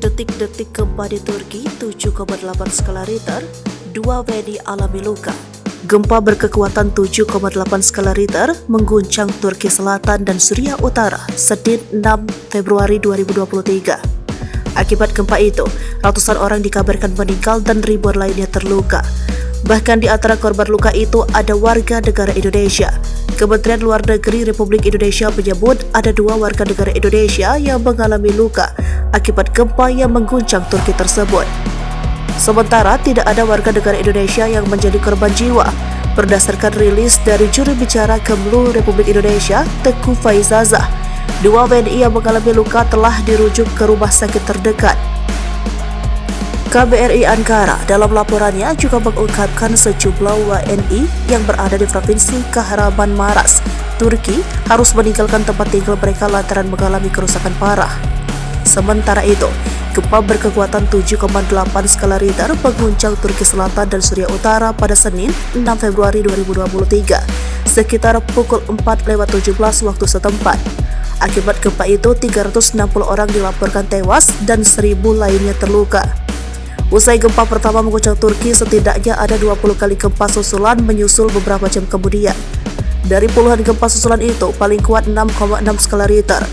Detik-detik gempa di Turki 7,8 skala Richter, 2 WNI alami luka. Gempa berkekuatan 7,8 skala Richter mengguncang Turki Selatan dan Suriah Utara Senin 6 Februari 2023. Akibat gempa itu, ratusan orang dikabarkan meninggal dan ribuan lainnya terluka. Bahkan di antara korban luka itu ada warga negara Indonesia. Kementerian Luar Negeri Republik Indonesia menyebut ada 2 warga negara Indonesia yang mengalami luka akibat gempa yang mengguncang Turki tersebut. Sementara tidak ada warga negara Indonesia yang menjadi korban jiwa. Berdasarkan rilis dari juru bicara Kemlu Republik Indonesia, Teguh Faizazah, 2 WNI yang mengalami luka telah dirujuk ke rumah sakit terdekat. KBRI Ankara dalam laporannya juga mengungkapkan sejumlah WNI yang berada di Provinsi Kahramanmaraş, Turki harus meninggalkan tempat tinggal mereka lantaran mengalami kerusakan parah. Sementara itu, gempa berkekuatan 7,8 skala Richter mengguncang Turki Selatan dan Suriah Utara pada Senin 6 Februari 2023 sekitar pukul 4:17 waktu setempat. Akibat gempa itu 360 orang dilaporkan tewas dan 1.000 lainnya terluka. Usai gempa pertama mengguncang Turki, setidaknya ada 20 kali gempa susulan menyusul beberapa jam kemudian. Dari puluhan gempa susulan itu, paling kuat 6,6 skala Richter.